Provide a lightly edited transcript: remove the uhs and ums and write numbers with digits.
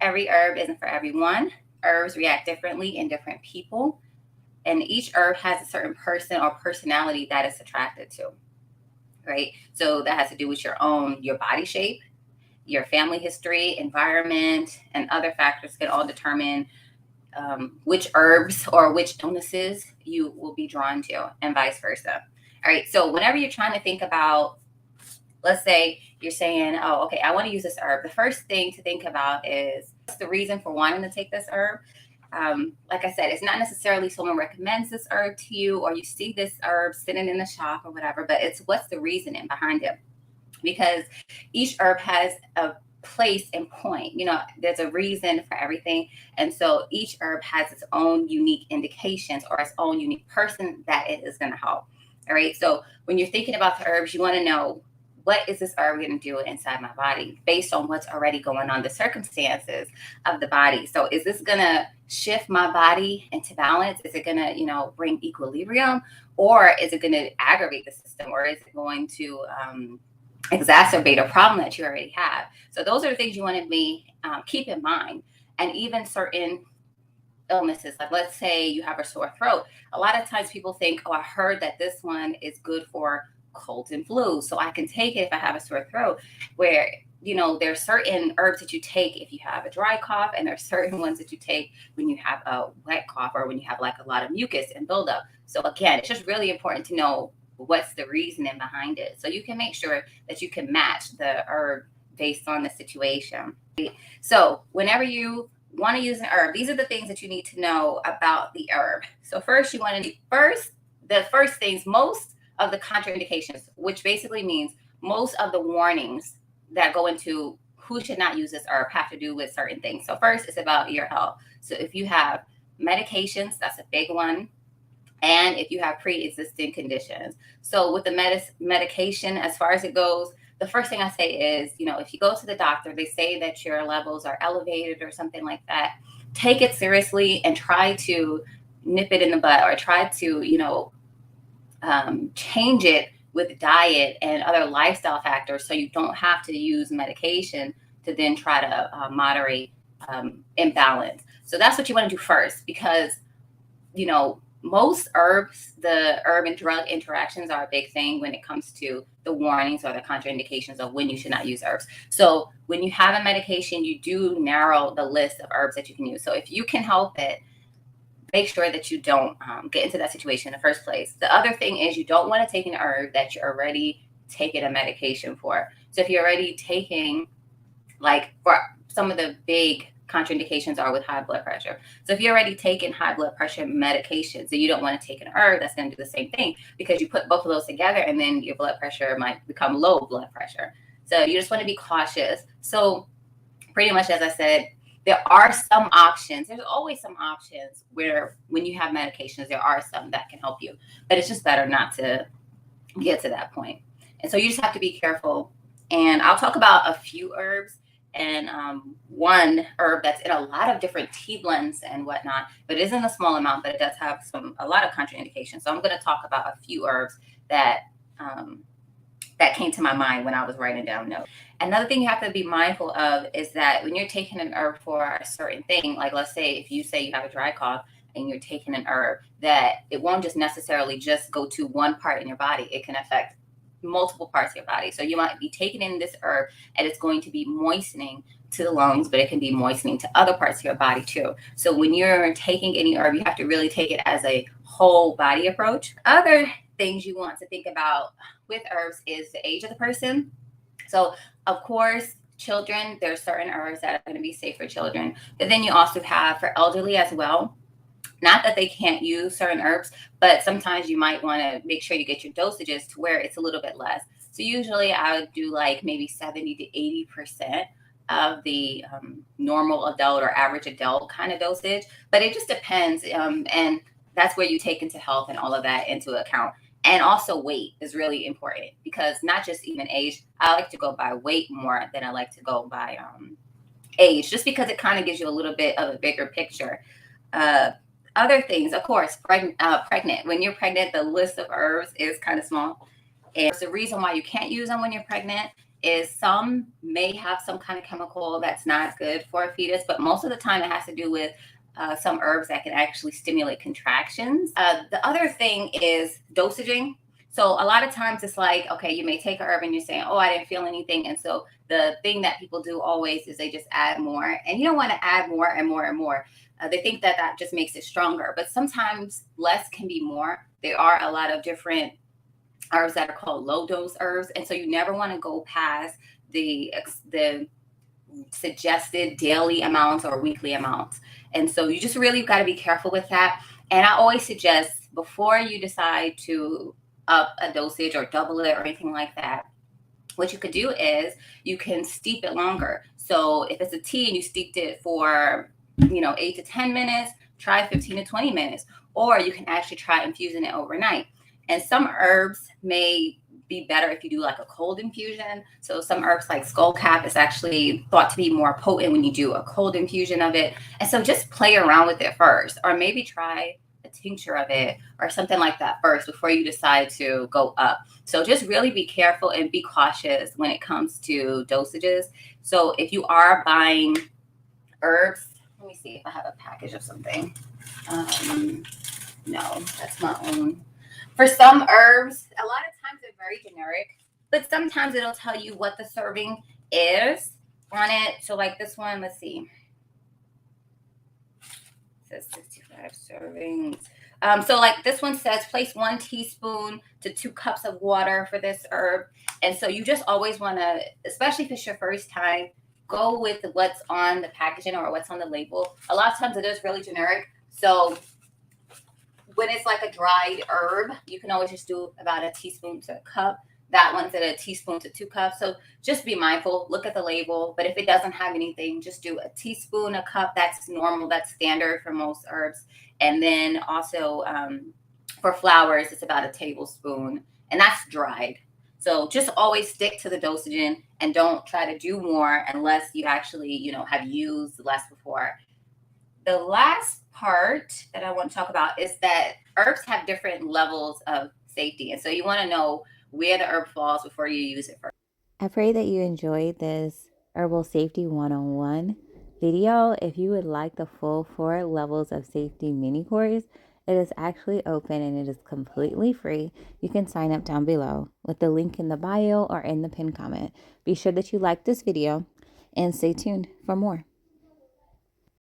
every herb isn't for everyone. Herbs react differently in different people, and each herb has a certain person or personality that it's attracted to, right? So that has to do with your body shape, your family history, environment, and other factors can all determine which herbs or which illnesses you will be drawn to, and vice versa. All right. So whenever you're trying to think about, let's say you're saying, oh, okay, I want to use this herb. The first thing to think about is what's the reason for wanting to take this herb? Like I said, it's not necessarily someone recommends this herb to you or you see this herb sitting in the shop or whatever, but it's what's the reasoning behind it. Because each herb has a place and point. There's a reason for everything. And so each herb has its own unique indications or its own unique person that it is going to help. All right. So when you're thinking about the herbs, you want to know, what is this herb going to do inside my body based on what's already going on, the circumstances of the body? So is this going to shift my body into balance? Is it going to, bring equilibrium, or is it going to aggravate the system, or is it going to exacerbate a problem that you already have? So those are the things you want to keep in mind. And even certain illnesses, like let's say you have a sore throat. A lot of times people think, oh, I heard that this one is good for colds and flu, so I can take it if I have a sore throat. Where there's certain herbs that you take if you have a dry cough, and there's certain ones that you take when you have a wet cough or when you have like a lot of mucus and buildup. So again, it's just really important to know what's the reasoning behind it, so you can make sure that you can match the herb based on the situation. So whenever you want to use an herb, these are the things that you need to know about the herb. So first, you want to the first things, most of the contraindications, which basically means most of the warnings that go into who should not use this herb, have to do with certain things. So first, it's about your health. So if you have medications, that's a big one. And if you have pre-existing conditions. So with the medication, as far as it goes, the first thing I say is, if you go to the doctor, they say that your levels are elevated or something like that, take it seriously and try to nip it in the bud, or try to, change it with diet and other lifestyle factors, so you don't have to use medication to then try to moderate imbalance. So that's what you want to do first, because, most herbs, the herb and drug interactions are a big thing when it comes to the warnings or the contraindications of when you should not use herbs. So when you have a medication, you do narrow the list of herbs that you can use. So if you can help it, make sure that you don't get into that situation in the first place. The other thing is, you don't want to take an herb that you're already taking a medication for. So if you're already taking, like, for some of the big contraindications are with high blood pressure. So if you're already taking high blood pressure medications, then you don't want to take an herb that's going to do the same thing, because you put both of those together and then your blood pressure might become low blood pressure. So you just want to be cautious. So pretty much, as I said, there are some options. There's always some options where when you have medications, there are some that can help you, but it's just better not to get to that point. And so you just have to be careful. And I'll talk about a few herbs, and one herb that's in a lot of different tea blends and whatnot, but it isn't a small amount, but it does have a lot of contraindications. So I'm going to talk about a few herbs that came to my mind when I was writing down notes. Another thing you have to be mindful of is that when you're taking an herb for a certain thing, like let's say if you say you have a dry cough and you're taking an herb, that it won't just necessarily just go to one part in your body. It can affect multiple parts of your body. So you might be taking in this herb and it's going to be moistening to the lungs, but it can be moistening to other parts of your body too. So when you're taking any herb, you have to really take it as a whole body approach. Other things you want to think about with herbs is the age of the person. So of course, children, there's certain herbs that are going to be safe for children, but then you also have for elderly as well. Not that they can't use certain herbs, but sometimes you might want to make sure you get your dosages to where it's a little bit less. So usually I would do like maybe 70 to 80% of the normal adult or average adult kind of dosage, but it just depends. And that's where you take into health and all of that into account. And also weight is really important, because not just even age. I like to go by weight more than I like to go by age, just because it kind of gives you a little bit of a bigger picture. Other things, of course, pregnant. When you're pregnant, the list of herbs is kind of small. And the reason why you can't use them when you're pregnant is some may have some kind of chemical that's not good for a fetus, but most of the time it has to do with some herbs that can actually stimulate contractions. The other thing is dosaging. So a lot of times it's like, okay, you may take a herb and you're saying, oh, I didn't feel anything. And so the thing that people do always is they just add more. And you don't want to add more and more and more. They think that that just makes it stronger. But sometimes less can be more. There are a lot of different herbs that are called low dose herbs. And so you never want to go past the suggested daily amounts or weekly amounts. And so you just really got to be careful with that. And I always suggest before you decide to up a dosage or double it or anything like that, what you could do is you can steep it longer. So if it's a tea and you steeped it for, 8 to 10 minutes, try 15 to 20 minutes, or you can actually try infusing it overnight. And some herbs may be better if you do like a cold infusion. So some herbs like skullcap is actually thought to be more potent when you do a cold infusion of it. And so just play around with it first, or maybe try a tincture of it or something like that first before you decide to go up. So just really be careful and be cautious when it comes to dosages. So if you are buying herbs, let me see if I have a package of something. No, that's my own. For some herbs, a lot of times they're very generic, but sometimes it'll tell you what the serving is on it. So like this one, let's see. It says 65 servings. So like this one says place 1 teaspoon to 2 cups of water for this herb. And so you just always want to, especially if it's your first time, go with what's on the packaging or what's on the label. A lot of times it is really generic. So when it's like a dried herb, you can always just do about a teaspoon to a cup. That one's at a teaspoon to 2 cups. So just be mindful, look at the label. But if it doesn't have anything, just do a teaspoon, a cup. That's normal. That's standard for most herbs. And then also for flowers, it's about a tablespoon. And that's dried. So just always stick to the dosaging and don't try to do more unless you actually, have used less before. The last part that I want to talk about is that herbs have different levels of safety. And so you want to know where the herb falls before you use it first. I pray that you enjoyed this Herbal Safety 101 video. If you would like the full 4 levels of safety mini course, it is actually open and it is completely free. You can sign up down below with the link in the bio or in the pinned comment. Be sure that you like this video and stay tuned for more.